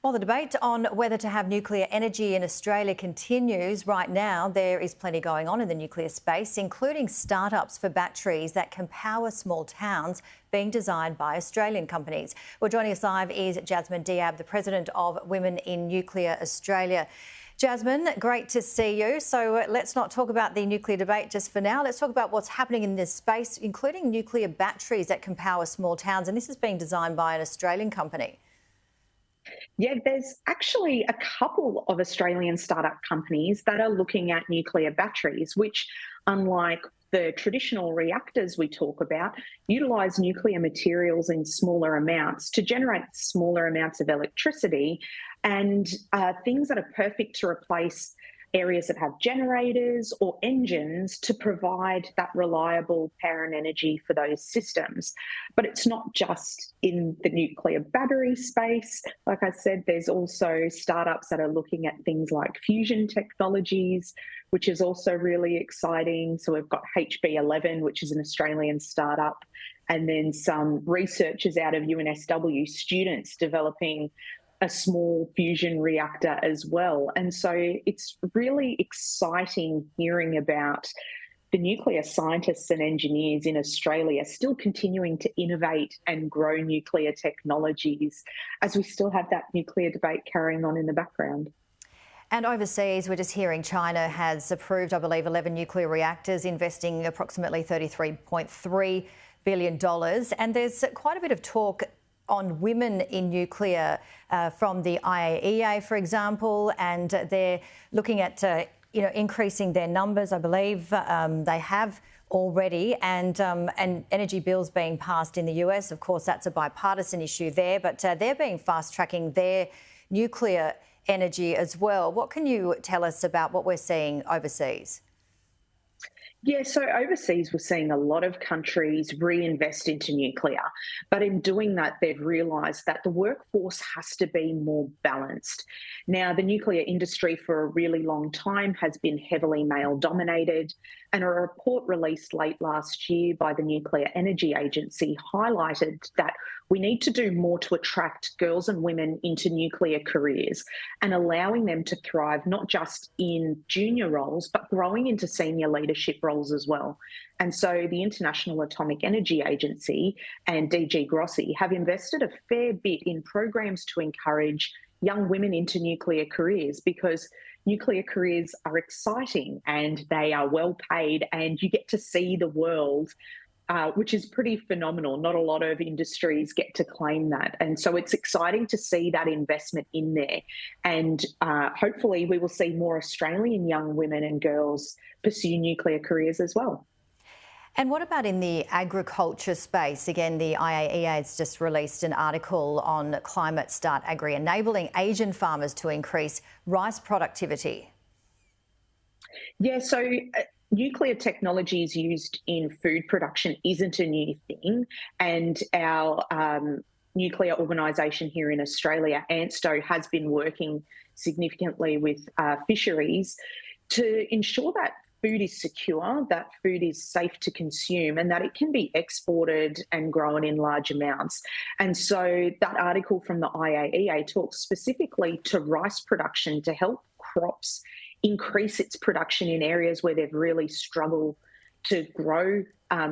While the debate on whether to have nuclear energy in Australia continues, right now there is plenty going on in the nuclear space, including startups for batteries that can power small towns being designed by Australian companies. Well, joining us live is Jasmin Diab, the president of Women in Nuclear Australia. Jasmin, great to see you. So let's not talk about the nuclear debate just for now. Let's talk about what's happening in this space, including nuclear batteries that can power small towns. And this is being designed by an Australian company. Yeah, there's actually a couple of Australian startup companies that are looking at nuclear batteries, which, unlike the traditional reactors we talk about, utilise nuclear materials in smaller amounts to generate smaller amounts of electricity and things that are perfect to replace areas that have generators or engines to provide that reliable power and energy for those systems. But it's not just in the nuclear battery space. Like I said, there's also startups that are looking at things like fusion technologies, which is also really exciting. So we've got HB11, which is an Australian startup, and then some researchers out of UNSW, students developing a small fusion reactor as well. And so it's really exciting hearing about the nuclear scientists and engineers in Australia still continuing to innovate and grow nuclear technologies as we still have that nuclear debate carrying on in the background. And overseas, we're just hearing China has approved, I believe, 11 nuclear reactors, investing approximately $33.3 billion. And there's quite a bit of talk on women in nuclear from the IAEA, for example, and they're looking at increasing their numbers. I believe they have already, and energy bills being passed in the US. Of course, that's a bipartisan issue there, but they're being fast-tracking their nuclear energy as well. What can you tell us about what we're seeing overseas? Yeah, so overseas, we're seeing a lot of countries reinvest into nuclear, but in doing that, they've realised that the workforce has to be more balanced. Now, the nuclear industry for a really long time has been heavily male dominated, and a report released late last year by the Nuclear Energy Agency highlighted that we need to do more to attract girls and women into nuclear careers and allowing them to thrive not just in junior roles, but growing into senior leadership roles as well. And so the International Atomic Energy Agency and DG Grossi have invested a fair bit in programs to encourage young women into nuclear careers, because nuclear careers are exciting and they are well paid and you get to see the world, which is pretty phenomenal. Not a lot of industries get to claim that. And so it's exciting to see that investment in there. And hopefully we will see more Australian young women and girls pursue nuclear careers as well. And what about in the agriculture space? Again, the IAEA has just released an article on Climate Start Agri, enabling Asian farmers to increase rice productivity. Yeah, so nuclear technologies used in food production isn't a new thing. And our nuclear organisation here in Australia, ANSTO, has been working significantly with fisheries to ensure that food is secure, that food is safe to consume, and that it can be exported and grown in large amounts. And so that article from the IAEA talks specifically to rice production to help crops increase its production in areas where they've really struggled to grow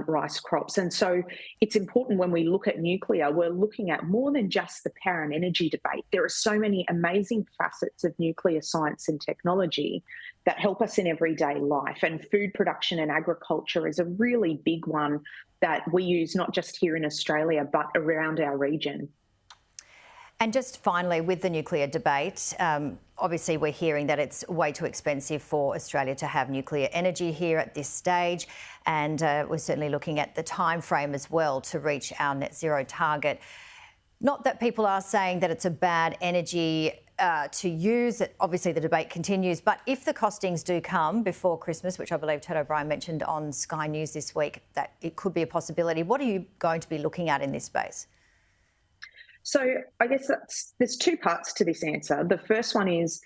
rice crops. And so it's important when we look at nuclear, we're looking at more than just the power and energy debate. There are so many amazing facets of nuclear science and technology that help us in everyday life. And food production and agriculture is a really big one that we use not just here in Australia, but around our region. And just finally, with the nuclear debate, obviously we're hearing that it's way too expensive for Australia to have nuclear energy here at this stage, and we're certainly looking at the time frame as well to reach our net zero target. Not that people are saying that it's a bad energy to use. Obviously the debate continues, but if the costings do come before Christmas, which I believe Ted O'Brien mentioned on Sky News this week, that it could be a possibility, what are you going to be looking at in this space? So I guess there's two parts to this answer. The first one is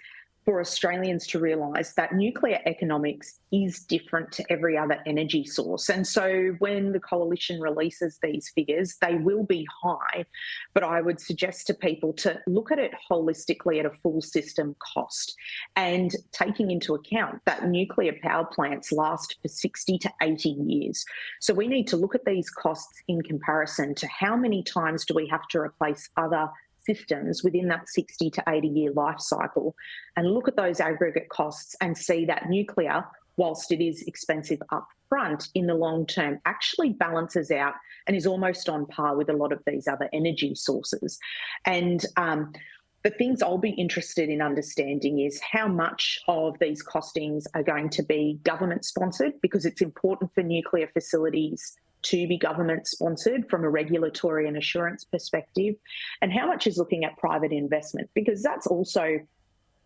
for Australians to realise that nuclear economics is different to every other energy source. And so when the coalition releases these figures, they will be high, but I would suggest to people to look at it holistically at a full system cost and taking into account that nuclear power plants last for 60 to 80 years. So we need to look at these costs in comparison to how many times do we have to replace other systems within that 60 to 80 year life cycle, and look at those aggregate costs and see that nuclear, whilst it is expensive up front, in the long term actually balances out and is almost on par with a lot of these other energy sources. And the things I'll be interested in understanding is how much of these costings are going to be government sponsored, because it's important for nuclear facilities to be government sponsored from a regulatory and assurance perspective, and how much is looking at private investment, because that's also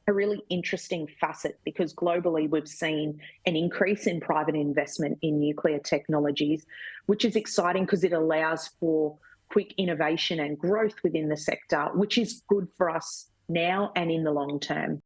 a really interesting facet, because globally we've seen an increase in private investment in nuclear technologies, which is exciting because it allows for quick innovation and growth within the sector, which is good for us now and in the long term.